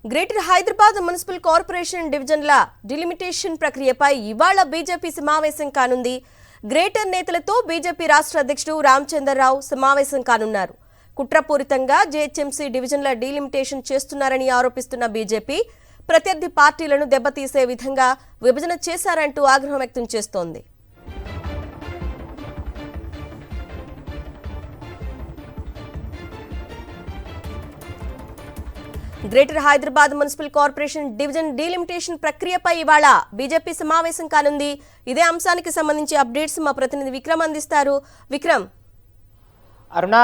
Greater Hyderabad municipal corporation డివిజన్ల delimitation ప్రక్రియపై ఇవాళ బీజేపీ సమావేశం కానుంది. గ్రేటర్ నేతలతో బీజేపీ రాష్ట్ర అధ్యక్షుడు రామచంద్రరావు సమావేశం కానున్నారు. కుట్రపూరితంగా జీహెచ్ఎంసీ డివిజన్ల డిలిమిటేషన్ చేస్తున్నారని ఆరోపిస్తున్న బీజేపీ ప్రత్యర్థి పార్టీలను దెబ్బతీసే విధంగా విభజన చేశారంటూ ఆగ్రహం వ్యక్తం చేస్తోంది. Greater Hyderabad municipal corporation division delimitation ప్రక్రియపై ఇవాళ బీజేపీ సమావేశం కానుంది. ఇదే అంశానికి సంబంధించి అప్డేట్స్ మా ప్రతినిధి విక్రమ్ అందిస్తారు. విక్రమ్. అరుణ,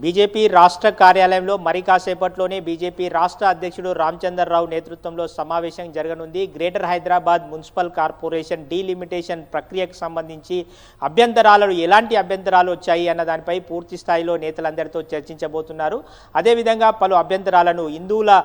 బీజేపీ రాష్ట్ర కార్యాలయంలో మరి కాసేపట్లోనే బీజేపీ రాష్ట్ర అధ్యక్షుడు రామచంద్రరావు నేతృత్వంలో సమావేశం జరగనుంది. Greater Hyderabad municipal corporation delimitation ప్రక్రియకు సంబంధించి ఎలాంటి అభ్యంతరాలు వచ్చాయి అన్న దానిపై పూర్తి స్థాయిలో నేతలందరితో చర్చించబోతున్నారు. అదేవిధంగా పలు అభ్యంతరాలను, హిందువుల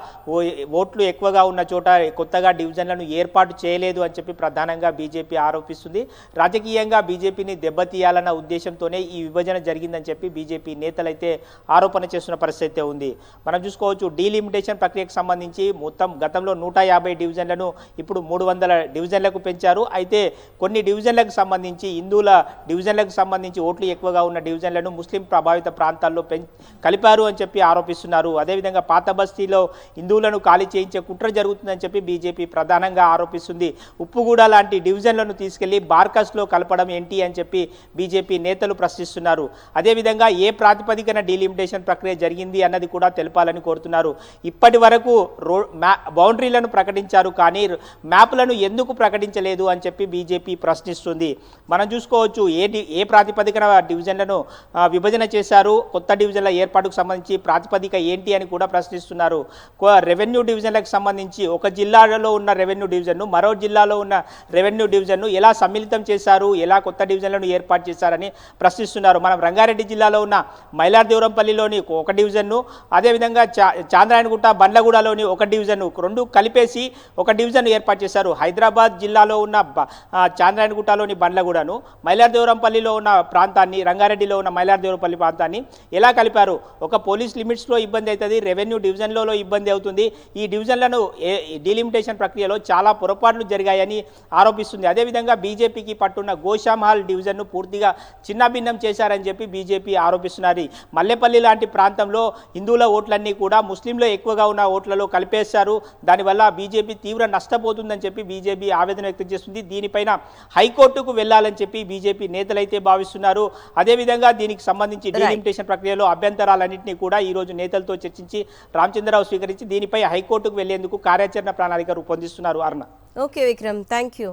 ఓట్లు ఎక్కువగా ఉన్న చోట కొత్తగా డివిజన్లను ఏర్పాటు చేయలేదు అని చెప్పి ప్రధానంగా బీజేపీ ఆరోపిస్తుంది. రాజకీయంగా బీజేపీని దెబ్బతీయాలన్న ఉద్దేశంతోనే ఈ విభజన జరిగిందని చెప్పి బీజేపీ నేతలైతే ఆరోపణ చేస్తున్న పరిస్థితి ఉంది. మనం చూసుకోవచ్చు, డీలిమిటేషన్ ప్రక్రియకు సంబంధించి మొత్తం గతంలో 150 డివిజన్లను ఇప్పుడు 300 డివిజన్లకు పెంచారు. అయితే కొన్ని డివిజన్లకు సంబంధించి, హిందువుల డివిజన్లకు సంబంధించి ఓట్లు ఎక్కువగా ఉన్న డివిజన్లను ముస్లిం ప్రభావిత ప్రాంతాల్లో కలిపారు అని చెప్పి ఆరోపిస్తున్నారు. అదేవిధంగా పాత బస్తీలో హిందువులను ఖాళీ చేయించే కుట్ర జరుగుతుందని చెప్పి బీజేపీ ప్రధానంగా ఆరోపిస్తుంది. ఉప్పుగూడ లాంటి డివిజన్లను తీసుకెళ్లి బార్కస్లో కలపడం ఏంటి అని చెప్పి బీజేపీ నేతలు ప్రశ్నిస్తున్నారు. అదేవిధంగా ఏ ప్రాతిపదికన డీలిమిటేషన్ ప్రక్రియ జరిగింది అన్నది కూడా తెలపాలని కోరుతున్నారు. ఇప్పటి వరకు బౌండరీలను ప్రకటించారు, కానీ మ్యాప్లను ఎందుకు ప్రకటించలేదు అని చెప్పి బీజేపీ ప్రశ్నిస్తుంది. మనం చూసుకోవచ్చు, ఏ ప్రాతిపదికన డివిజన్లను విభజన చేశారు, కొత్త డివిజన్ల ఏర్పాటుకు సంబంధించి ప్రాతిపదిక ఏంటి అని కూడా ప్రశ్నిస్తున్నారు. రెవెన్యూ డివిజన్లకు సంబంధించి ఒక జిల్లాలో ఉన్న రెవెన్యూ డివిజన్ను మరో జిల్లాలో ఉన్న రెవెన్యూ డివిజన్ను ఎలా సమ్మిళితం చేశారు, ఎలా కొత్త డివిజన్లను ఏర్పాటు చేశారని ప్రశ్నిస్తున్నారు. మనం రంగారెడ్డి జిల్లాలో ఉన్న మైలార్దేవరంపల్లిలోని ఒక డివిజన్ను, అదేవిధంగా చాంద్రాయణగుట్ట బండ్లగూడలోని ఒక డివిజన్ను రెండు కలిపేసి ఒక డివిజన్ ఏర్పాటు చేశారు. హైదరాబాద్ జిల్లాలో ఉన్న చాంద్రాయణగుట్టలోని బండ్లగూడను, మైలార్దేవరంపల్లిలో ఉన్న ప్రాంతాన్ని, రంగారెడ్డిలో ఉన్న మైలార్దేవరంపల్లి ప్రాంతాన్ని ఎలా కలిపారు? ఒక పోలీస్ లిమిట్స్లో ఇబ్బంది అవుతుంది, రెవెన్యూ డివిజన్లలో ఇబ్బంది అవుతుంది. ఈ డివిజన్లను డీలిమిటేషన్ ప్రక్రియలో చాలా పొరపాట్లు జరిగాయని ఆరోపిస్తుంది. అదేవిధంగా బీజేపీకి పట్టున్న గోషామహల్ డివిజన్ను పూర్తిగా చిన్నభిన్నం చేశారని చెప్పి బీజేపీ ఆరోపిస్తున్నారు. మల్లెపల్లి లాంటి ప్రాంతంలో హిందువుల ఓట్లన్నీ కూడా ముస్లింలో ఎక్కువగా ఉన్న ఓట్లలో కలిపేశారు. దానివల్ల బీజేపీ తీవ్ర నష్టపోతుందని చెప్పి బీజేపీ ఆవేదన వ్యక్తం చేస్తుంది. దీనిపైన హైకోర్టుకు వెళ్లాలని చెప్పి బీజేపీ నేతలైతే భావిస్తున్నారు. అదేవిధంగా దీనికి సంబంధించి డీలిమిటేషన్ ప్రక్రియలో అభ్యంతరాలన్నింటినీ కూడా ఈ రోజు నేతలతో చర్చించి రామచంద్రరావు స్వీకరించి దీనిపై హైకోర్టుకు వెళ్లేందుకు కార్యాచరణ ప్రణాళిక రూపొందిస్తున్నారు. Aruna. Okay Vikram, thank you.